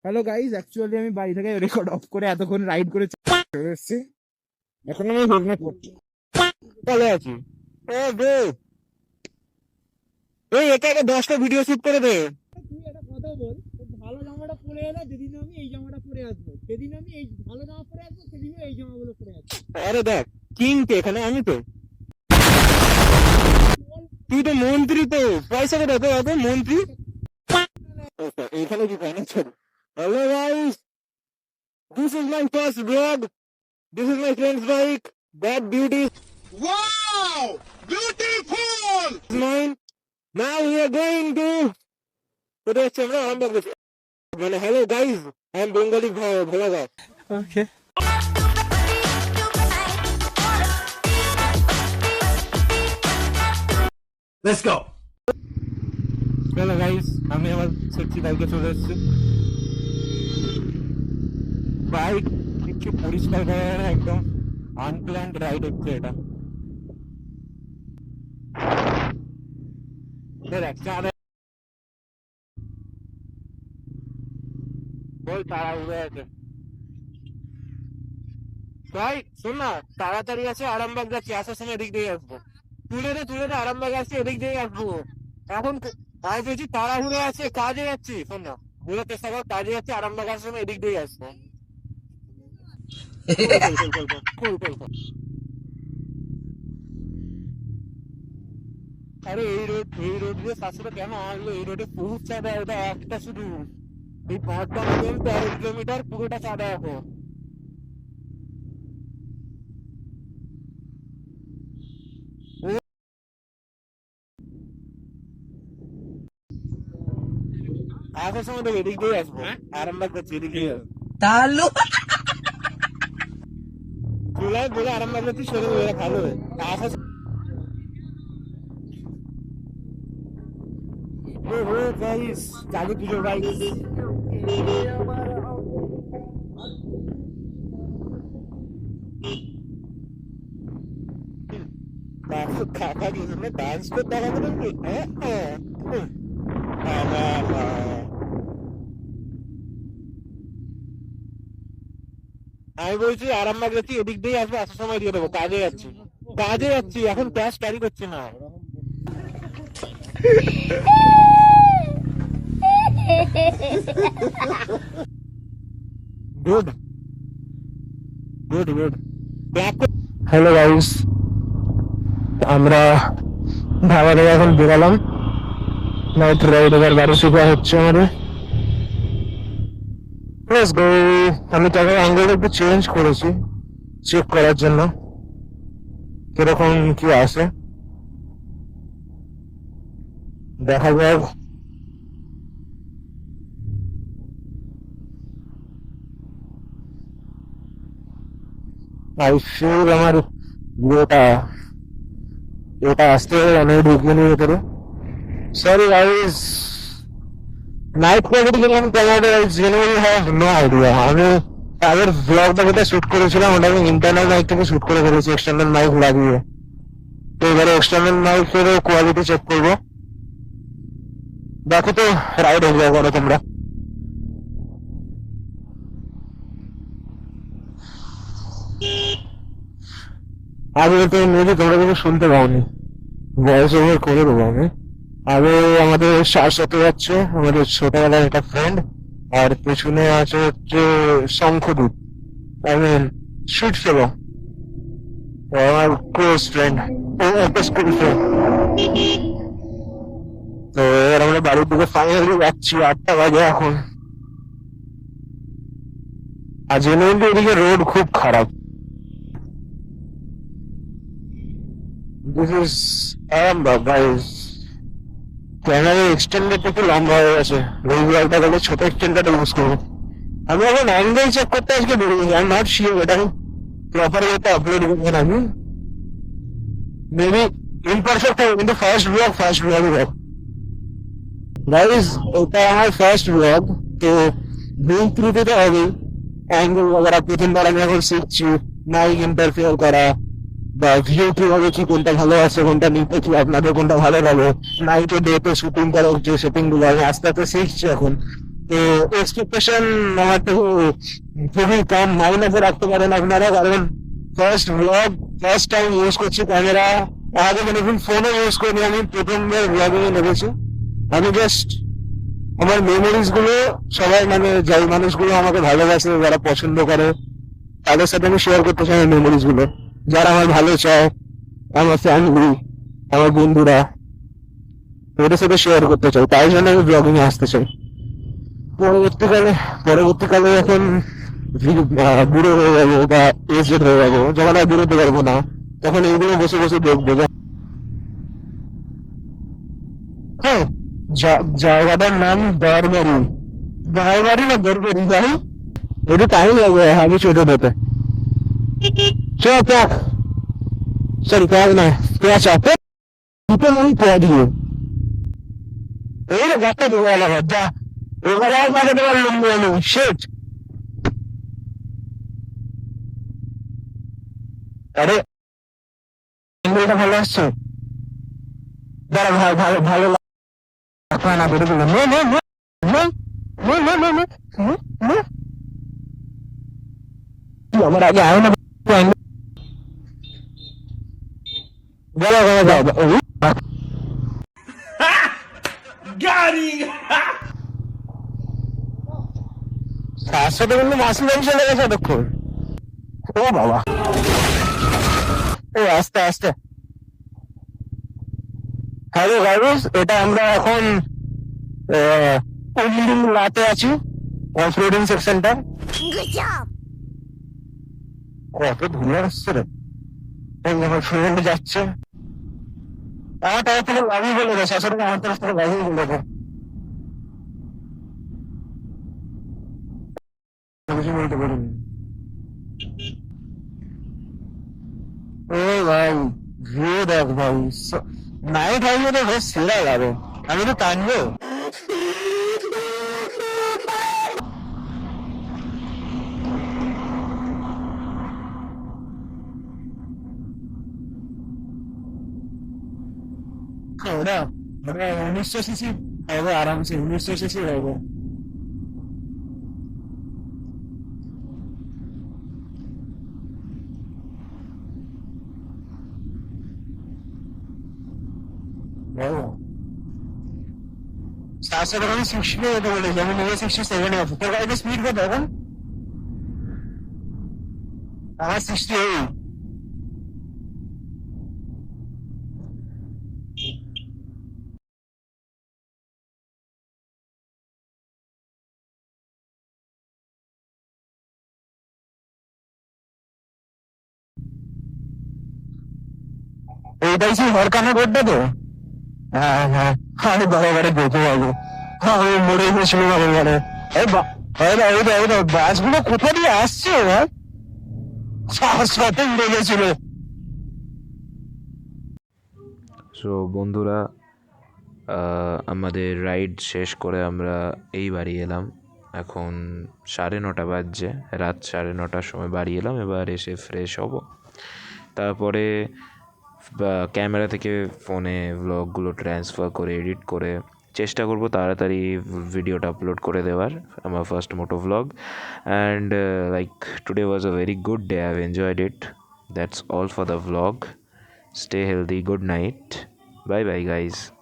Hello guys, actually আমি বাড়ি থেকে রেকর্ড অফ করে এতক্ষণ রাইড করে চলে এসেছি। এখন আমি হেলমেট পরছি, চলে আছি। এই একা একা 10টা ভিডিও শুট করে দে। তুই একটা কথা বল, ভালো জামাটা পরে এলো যেদিন আমি এই জামাটা পরে আসবো, সেদিন আমি এই ভালো জামা পরে আসবো, সেদিনও এই জামাগুলো পরে আসবো। আরে দেখ, কিং কে এখানে, আমি তো। তুই তো মন্ত্রী, তো পয়সা কে দেখো এত মন্ত্রী। এখানে কি কেন ছিল? Hello guys, this is my first vlog. This is my friend's bike. That beauty. Wow! Beautiful! Is mine. Now we are going to. Today আমরা আরম্ভ করছি। মানে hello guys, I am Bengali vlogger. Okay. Let's go. Hello guys, আমি আমার sexy বাইকে চলে এসেছি। Bike কিছু পরিষ্কার করা না, একদম আনপ্ল্যান্ড রাইড হচ্ছে এটা। বল তারা উড়ে আছে ভাই, শোন না, তাড়াতাড়ি আছে, আরামবাগ যাচ্ছি, আসার সময় এদিক দিয়ে আসবো। তুলে দে আরামবাগ আসছি, এদিক দিয়ে আসবো। এখন আমি বলছি তাড়াহুড়ো আছে, কাজে যাচ্ছি। শোন না, বুঝতে চেষ্টা কর, কাজে যাচ্ছি, আরামবাগ আসার সময় এদিক দিয়ে আসবো। আরে এই রোড দিয়ে শাশুড়ে কেন আসলো? এই রোডে খুব চাঁদা, ওটা একটা শুধু এই 5-13 কিলোমিটার পুরোটা চাঁদা এখন। আসার সময় তো এদিক দিয়ে আসবো, আরামবাগ যাচ্ছি, এদিক দিয়ে তাহলে চুলাই বলে আরামবাগ যাচ্ছি, সেরে ভালো হয়। আসার কালী পুজোর বাইক কাকা দিয়ে ডান্স করে দেখাতে পারবি? আমি বলছি আরামবাগ যাচ্ছি, এদিক দিয়ে আসবো, আসার সময় দিয়ে দেবো। কাজে যাচ্ছি, এখন ক্যাশ ক্যারি করছি না। Good good good. Hello guys, আমরা ঢাকা থেকে এখন বেরালাম। নাইট রাইড এবার 1200 হচ্ছে আমাদের। Let's go. আমি তাকে অ্যাঙ্গেল একটু চেঞ্জ করেছি চেক করার জন্য কিরকম কি আসে, দেখা যাক। আই ফিল আমার এটা আসতে অনেক ঢুকিয়ে নিয়ে ভেতরে। সরি গাইস, নাইট কোয়ালিটি কেমন জেনুইনলি হ্যাভ নো আইডিয়া। আমি আগের ব্লগটা যেটা শুট করেছিলাম ওটা আমি ইন্টারনাল মাইক থেকে শুট করে ফেলেছি, এক্সটার্নাল মাইক লাগিয়ে। তো এবারে এক্সটার্নাল মাইকের কোয়ালিটি চেক করবো। দেখো তো রাইড এনজয় করো তোমরা। আগে তো মেবি তোমরা কিছু শুনতে পাওনি, ভয়েস ওভার করে দেবো আমি। আগে আমাদের সাথে যাচ্ছে আমাদের ছোটবেলার একটা ফ্রেন্ড, আর পেছনে আছে হচ্ছে শঙ্খদূত, আই মিন সুট ফেলো, আমার ক্লোজ ফ্রেন্ড, একটা স্কুল ফ্রেন্ড। তো এবার আমরা বাড়ির দিকে ফাইনালি যাচ্ছি, 8টা বাজে এখন। আর জেনুইনলি এদিকে রোড খুব খারাপ। This is Arambagh guys. ক্যামেরার এক্সটেন্ডারটা একটু লম্বা হয়ে গেছে, এই ব্লগটা তাহলে ছোট এক্সটেন্ডারটা ইউজ করবো। আমি এখন অ্যাঙ্গেল চেক করতে আজকে বেরিয়েছি, আই এম নট শিওর এটা আমি প্রপার ওয়েতে আপলোড করবো না। আমি মেবি ইমপারফেক্ট হবে, কিন্তু ফার্স্ট ব্লগ গাইস, এটা আমার ফার্স্ট ব্লগ। তো ভুল ত্রুটি তো হবে, অ্যাঙ্গেল বগেরা প্রথমবার আমি এখন শিখছি, মাইক ইন্টারফেয়ার করা, বা ভিউ কিভাবে কি কোনটা ভালো আছে কোনটা নিতে কি আপনাদের কোনটা ভালো লাগে, নাইটে ডেতে শুটিং করা যে শুটিং গুলো আমি আস্তে আস্তে শিখছি এখন। তো এক্সপেকটেশন আমার তো খুবই কম, মাইনাসে রাখতে পারেন আপনারা, কারণ first blog, first time use করছি ক্যামেরা। আগে মানে ফোনও ইউজ করিনি, আমি প্রথমবার ব্লগিং এ নেমেছি। আমি জাস্ট আমার মেমোরিজ গুলো সবাই মানে যাই মানুষগুলো আমাকে ভালোবাসে, যারা পছন্দ করে, তাদের সাথে আমি শেয়ার করতে চাই মেমোরিজ গুলো। যারা আমার ভালো চায়, আমার ফ্যামিলি, আমার বন্ধুরা, ওদের সাথে শেয়ার করতে চাই, তাই জন্য আমি ব্লগিং এ আসতে চাই। পরবর্তীকালে পরবর্তীকালে এখন বুড়ো হয়ে যাবো বা এজড হয়ে যাবো, যখন আর বেরোতে পারবো না, তখন এইগুলো বসে বসে দেখবো। হ্যাঁ, জায়গাটার নাম দরবারি। দরবারি না দরবারি ভাই, একটু টাইম লাগবে আমি ছোট হতে। চ প্যাক, সরি প্যাক না, পেঁয়াজ চাপে দুটো আমি পেঁয়া দিয়ে এই রে গাছটা দেবো আলাদা যা, এবারে আর পাঠাতে পারলাম না আমি, শেট। আরে এটা ভালো আসছে, দাঁড়া ভাই, ভালো ভালো লাগবে না, বেরো দিলাম নে নে নে নে নে নে নে নে নে নে। তুই আমার আগে আয় না, যাও যাও যাও যাও। তার সাথে কিন্তু মাসি বাড়ি চলে গেছে এতক্ষণ। ও বাবা, ও আস্তে আস্তে। হ্যালো গাইস, এটা আমরা এখন উমলিং লাতে আছি, অফরোডিং সেকশনটা। কত ধুলো আসছে রে, এই আমার ফ্রেন্ড যাচ্ছে। আমার তরফ থেকে লাভই বলে দেয়, শাশুড়ি আমার তরফ থেকে লাভই বলে দেয়, কিছু বলতে পারিনি। ও ভাই, ভিউ দেখ ভাই, নাইট হাইওয়ে তো বেশ সেরা লাগে, আমি তো টানবো। ওটা ওটা 1900 সিসি হবে, আরামসে 1900 সিসি হবে। সাতশো টাকা আমি 60 যেতে বলেছি, আমি নিজে 67 আছি। তোর গাড়িতে স্পিড কত এখন? আমার 68। এইটাই সেই হরকানা রোডটা তো? হ্যাঁ হ্যাঁ, আমি বারে দেখে যাবো, আমি মরে গেছিলাম বারে। এই বাসগুলো কোথা দিয়ে আসছে ভাই, সাথে উড়ে গেছিল। সো বন্ধুরা, আমাদের রাইড শেষ করে আমরা এই বাড়ি এলাম। এখন 9:30 বাজছে, রাত 9:30টার সময় বাড়ি এলাম। এবার এসে ফ্রেশ হব, তারপরে ক্যামেরা থেকে ফোনে ভ্লগগুলো ট্রান্সফার করে এডিট করে চেষ্টা করব তাড়াতাড়ি ভিডিওটা আপলোড করে দেওয়ার, আমার first moto vlog. And like today was a very good day, I have enjoyed it. That's all for the vlog. Stay healthy. Good night. Bye bye, guys.